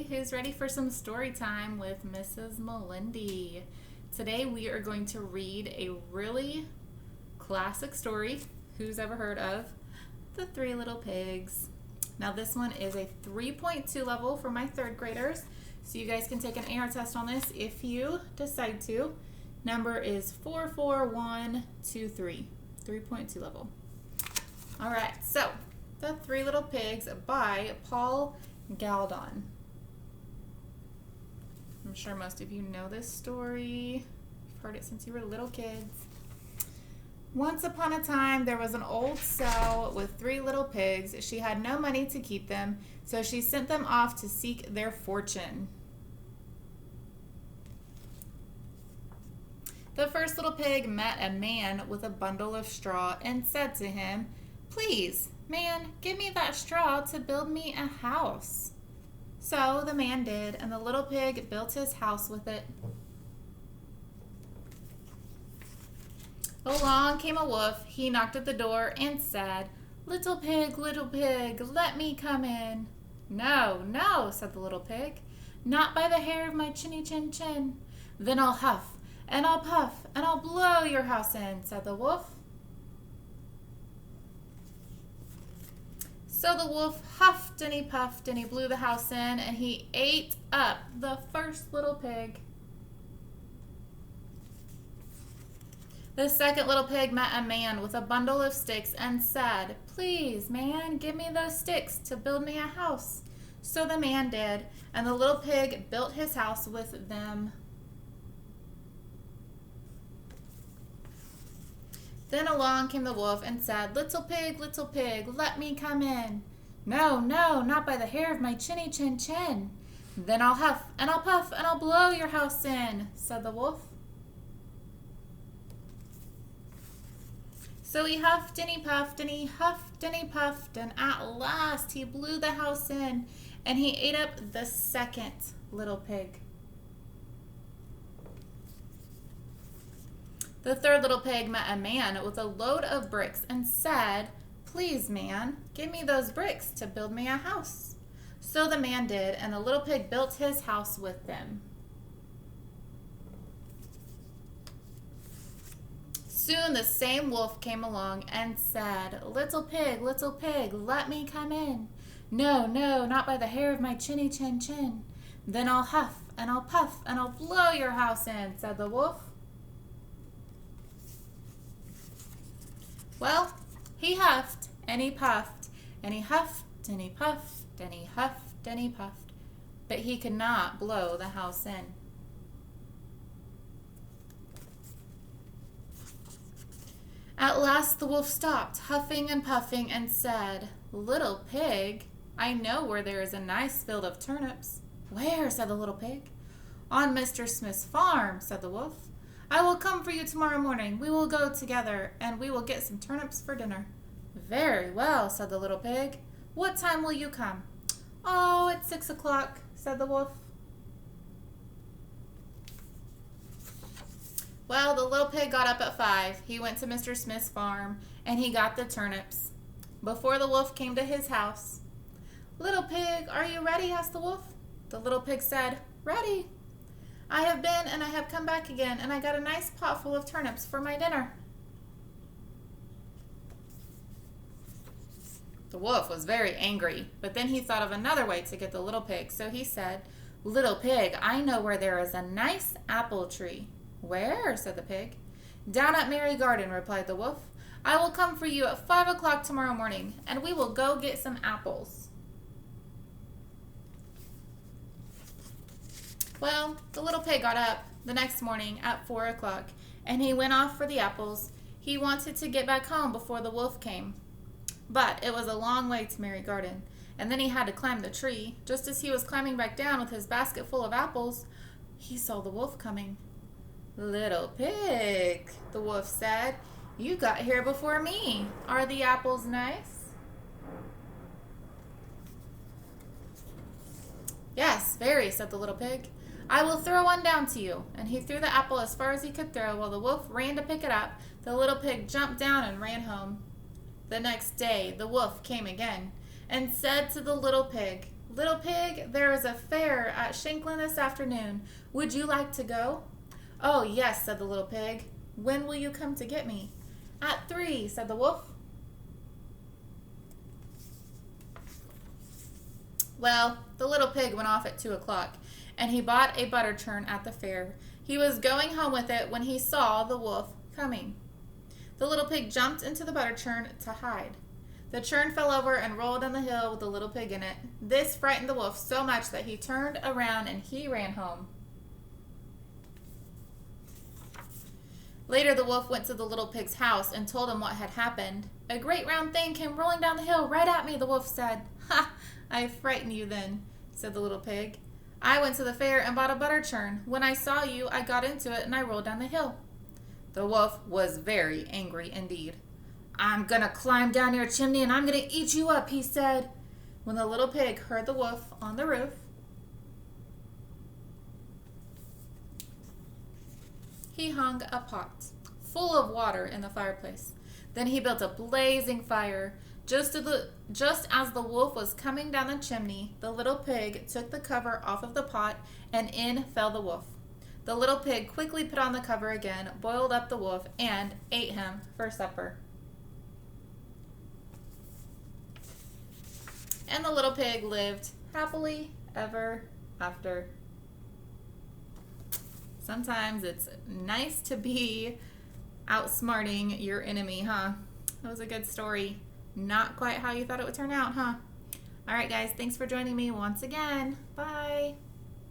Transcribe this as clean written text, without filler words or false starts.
Who's ready for some story time with Mrs. Melendy? Today we are going to read a really classic story. Who's ever heard of The Three Little Pigs? Now this one is a 3.2 level for my third graders, so you guys can take an AR test on this if you decide to. Number is 44123, 3.2 level. All right, so The Three Little Pigs by Paul Galdone. I'm sure most of you know this story. You've heard it since you were little kids. Once upon a time, there was an old sow with 3 little pigs. She had no money to keep them, so she sent them off to seek their fortune. The first little pig met a man with a bundle of straw and said to him, "Please, man, give me that straw to build me a house." So the man did, and the little pig built his house with it. Along came a wolf. He knocked at the door and said, little pig, let me come in." "No, no," said the little pig, "not by the hair of my chinny chin chin." "Then I'll huff, and I'll puff, and I'll blow your house in," said the wolf. So the wolf huffed and he puffed and he blew the house in, and he ate up the first little pig. The second little pig met a man with a bundle of sticks and said, "Please, man, give me those sticks to build me a house." So the man did, and the little pig built his house with them. Then along came the wolf and said, little pig, let me come in." "No, no, not by the hair of my chinny chin chin." "Then I'll huff, and I'll puff, and I'll blow your house in," said the wolf. So he huffed and he puffed and he huffed and he puffed, and at last he blew the house in, and he ate up the second little pig. The third little pig met a man with a load of bricks and said, "Please, man, give me those bricks to build me a house." So the man did, and the little pig built his house with them. Soon the same wolf came along and said, little pig, let me come in." "No, no, not by the hair of my chinny chin chin." "Then I'll huff, and I'll puff, and I'll blow your house in," said the wolf. Well, he huffed and he puffed, and he huffed and he puffed and he huffed and he puffed, but he could not blow the house in. At last the wolf stopped, huffing and puffing, and said, little pig, I know where there is a nice field of turnips." "Where?" said the little pig. "On Mr. Smith's farm," said the wolf. "I will come for you tomorrow morning. We will go together, and we will get some turnips for dinner." "Very well," said the little pig. "What time will you come?" "Oh, at 6 o'clock," said the wolf. Well, the little pig got up at 5. He went to Mr. Smith's farm, and he got the turnips before the wolf came to his house. "Little pig, are you ready?" asked the wolf. The little pig said, "Ready. I have been and I have come back again, and I got a nice pot full of turnips for my dinner." The wolf was very angry, but then he thought of another way to get the little pig, so he said, little pig, I know where there is a nice apple tree." "Where?" said the pig. "Down at Mary Garden," replied the wolf. "I will come for you at 5 o'clock tomorrow morning, and we will go get some apples." Well, the little pig got up the next morning at 4 o'clock, and he went off for the apples. He wanted to get back home before the wolf came, but it was a long way to Mary Garden, and then he had to climb the tree. Just as he was climbing back down with his basket full of apples, he saw the wolf coming. "Little pig," the wolf said, "you got here before me. Are the apples nice?" "Yes, very," said the little pig. "I will throw one down to you." And he threw the apple as far as he could throw. While the wolf ran to pick it up, the little pig jumped down and ran home. The next day the wolf came again, and said to the little pig, "Little pig, there is a fair at Shanklin this afternoon. Would you like to go?" "Oh, yes," said the little pig. "When will you come to get me?" "At 3," said the wolf. Well, the little pig went off at 2 o'clock, and he bought a butter churn at the fair. He was going home with it when he saw the wolf coming. The little pig jumped into the butter churn to hide. The churn fell over and rolled down the hill with the little pig in it. This frightened the wolf so much that he turned around and he ran home. Later, the wolf went to the little pig's house and told him what had happened. "A great round thing came rolling down the hill right at me," the wolf said. "Ha! I frightened you then," said the little pig. "I went to the fair and bought a butter churn. When I saw you, I got into it and I rolled down the hill." The wolf was very angry indeed. "I'm going to climb down your chimney and I'm going to eat you up," he said. When the little pig heard the wolf on the roof, he hung a pot full of water in the fireplace. Then he built a blazing fire. Just as the wolf was coming down the chimney, the little pig took the cover off of the pot, and in fell the wolf. The little pig quickly put on the cover again, boiled up the wolf, and ate him for supper. And the little pig lived happily ever after. Sometimes it's nice to be outsmarting your enemy, huh? That was a good story. Not quite how you thought it would turn out, huh? All right, guys, thanks for joining me once again. Bye.